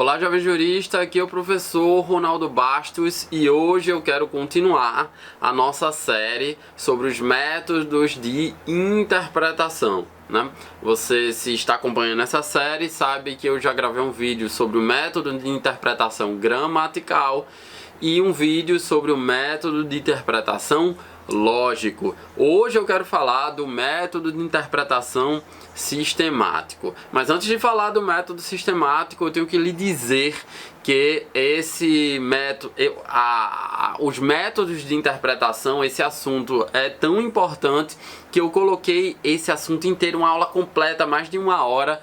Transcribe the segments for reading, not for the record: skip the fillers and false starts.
Olá, jovem jurista, aqui é o professor Ronaldo Bastos e hoje eu quero continuar a nossa série sobre os métodos de interpretação, né? Você, se está acompanhando essa série, sabe que eu já gravei um vídeo sobre o método de interpretação gramatical e um vídeo sobre o método de interpretação lógico. Hoje eu quero falar do método de interpretação sistemático. Mas antes de falar do método sistemático, eu tenho que lhe dizer que esse método, os métodos de interpretação, esse assunto é tão importante que eu coloquei esse assunto inteiro, uma aula completa, mais de uma hora,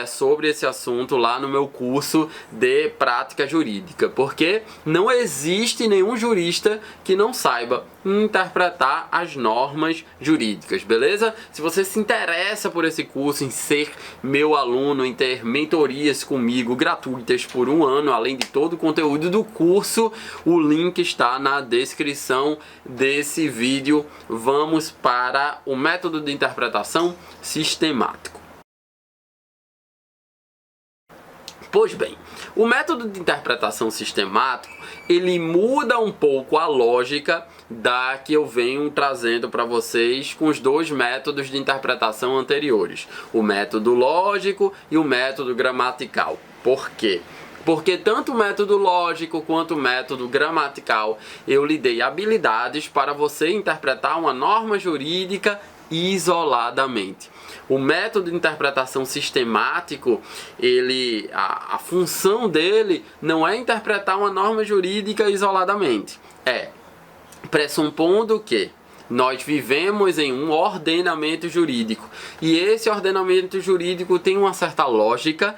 sobre esse assunto lá no meu curso de prática jurídica, porque não existe nenhum jurista que não saiba interpretar as normas jurídicas, beleza? Se você se interessa por esse curso, em ser meu aluno, em ter mentorias comigo gratuitas por um ano, além de todo o conteúdo do curso, o link está na descrição desse vídeo. Vamos para o método de interpretação sistemático. Pois bem, o método de interpretação sistemático, ele muda um pouco a lógica da que eu venho trazendo para vocês com os dois métodos de interpretação anteriores, o método lógico e o método gramatical. Por quê? Porque tanto o método lógico quanto o método gramatical eu lhe dei habilidades para você interpretar uma norma jurídica isoladamente. O método de interpretação sistemático, a função dele não é interpretar uma norma jurídica isoladamente. Pressupondo que nós vivemos em um ordenamento jurídico e esse ordenamento jurídico tem uma certa lógica.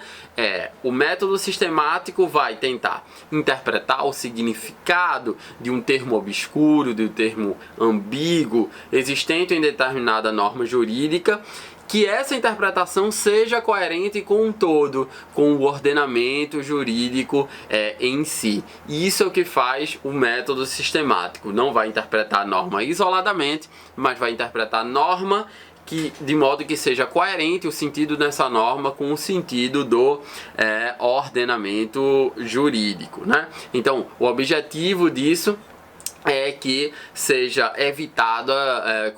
O método sistemático vai tentar interpretar o significado de um termo obscuro, de um termo ambíguo existente em determinada norma jurídica, que essa interpretação seja coerente com um todo, com o ordenamento jurídico em si. Isso é o que faz o método sistemático. Não vai interpretar a norma isoladamente, mas vai interpretar a norma de modo que seja coerente o sentido dessa norma com o sentido do ordenamento jurídico, né? Então, o objetivo disso é que sejam evitadas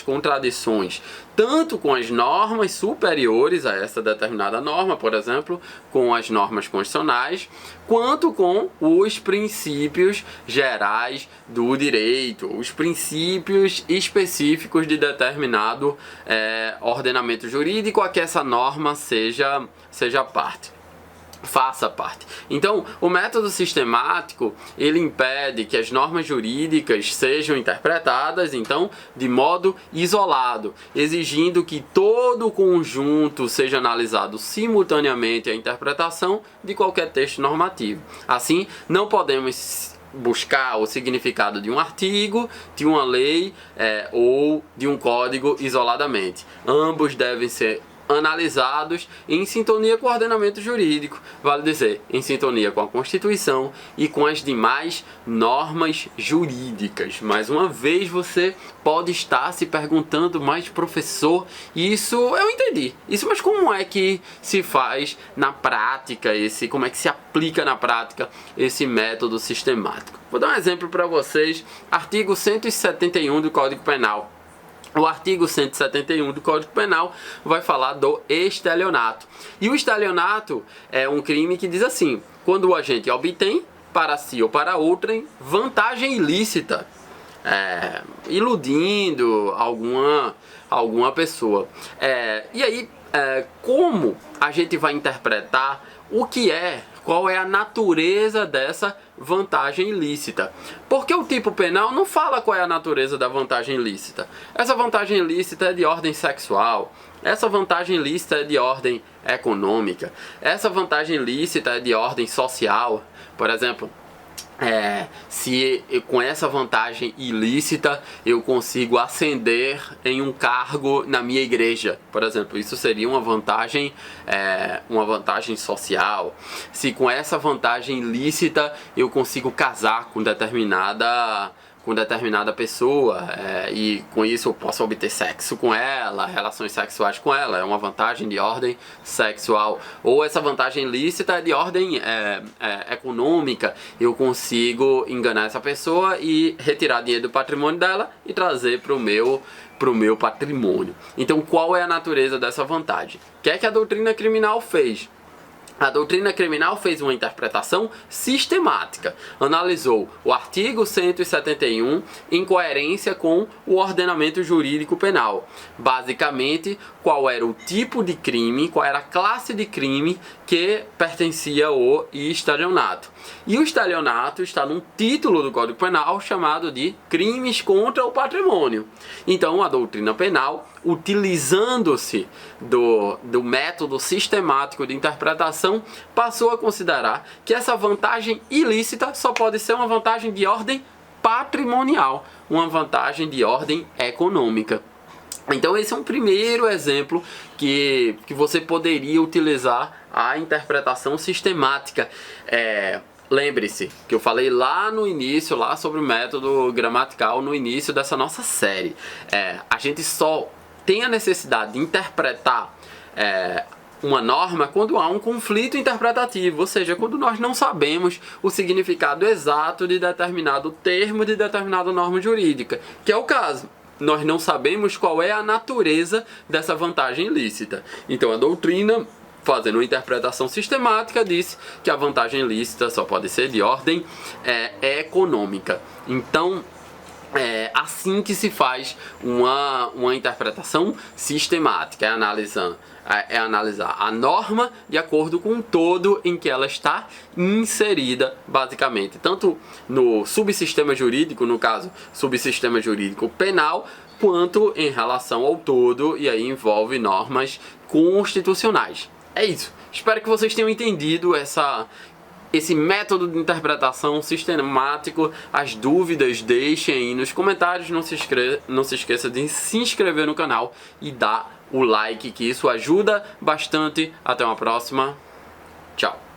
contradições tanto com as normas superiores a essa determinada norma, por exemplo, com as normas constitucionais, quanto com os princípios gerais do direito, os princípios específicos de determinado ordenamento jurídico a que essa norma faça parte. Então, o método sistemático, ele impede que as normas jurídicas sejam interpretadas, então, de modo isolado, exigindo que todo o conjunto seja analisado simultaneamente à interpretação de qualquer texto normativo. Assim, não podemos buscar o significado de um artigo, de uma lei ou de um código isoladamente. Ambos devem ser analisados em sintonia com o ordenamento jurídico, vale dizer, em sintonia com a Constituição e com as demais normas jurídicas. Mais uma vez você pode estar se perguntando, mas professor, isso eu entendi. Mas como é que se faz na prática como é que se aplica na prática esse método sistemático? Vou dar um exemplo para vocês. Artigo 171 do Código Penal. O artigo 171 do Código Penal vai falar do estelionato. E o estelionato é um crime que diz assim: quando o agente obtém para si ou para outrem vantagem ilícita, iludindo alguma pessoa. E aí, como a gente vai interpretar qual é a natureza dessa vantagem ilícita? Porque o tipo penal não fala qual é a natureza da vantagem ilícita. Essa vantagem ilícita é de ordem sexual, essa vantagem ilícita é de ordem econômica, essa vantagem ilícita é de ordem social. Por exemplo, se com essa vantagem ilícita eu consigo ascender em um cargo na minha igreja, por exemplo, isso seria uma vantagem social. Se com essa vantagem ilícita eu consigo casar com determinada com determinada pessoa e com isso eu posso obter sexo com ela, relações sexuais com ela, é uma vantagem de ordem sexual. Ou essa vantagem lícita é de ordem econômica, eu consigo enganar essa pessoa e retirar dinheiro do patrimônio dela e trazer para o meu patrimônio. Então, qual é a natureza dessa vantagem? O que é que a doutrina criminal fez? A doutrina criminal fez uma interpretação sistemática, analisou o artigo 171 em coerência com o ordenamento jurídico penal. Basicamente, qual era o tipo de crime, qual era a classe de crime que pertencia ao estelionato. E o estelionato está num título do Código Penal chamado de crimes contra o patrimônio. Então, a doutrina penal, utilizando-se do método sistemático de interpretação, passou a considerar que essa vantagem ilícita só pode ser uma vantagem de ordem patrimonial, uma vantagem de ordem econômica. Então esse é um primeiro exemplo que você poderia utilizar a interpretação sistemática. Lembre-se que eu falei lá no início, lá sobre o método gramatical, no início dessa nossa série. A gente só tem a necessidade de interpretar uma norma quando há um conflito interpretativo, ou seja, quando nós não sabemos o significado exato de determinado termo, de determinada norma jurídica, que é o caso. Nós não sabemos qual é a natureza dessa vantagem ilícita. Então a doutrina, fazendo uma interpretação sistemática, disse que a vantagem ilícita só pode ser de ordem econômica. Então, é assim que se faz uma interpretação sistemática, é analisar a norma de acordo com o todo em que ela está inserida, basicamente, tanto no subsistema jurídico, no caso, subsistema jurídico penal, quanto em relação ao todo, e aí envolve normas constitucionais. É isso. Espero que vocês tenham entendido esse método de interpretação sistemático. As dúvidas deixem aí nos comentários. Não se esqueça de se inscrever no canal e dar o like, que isso ajuda bastante. Até uma próxima. Tchau.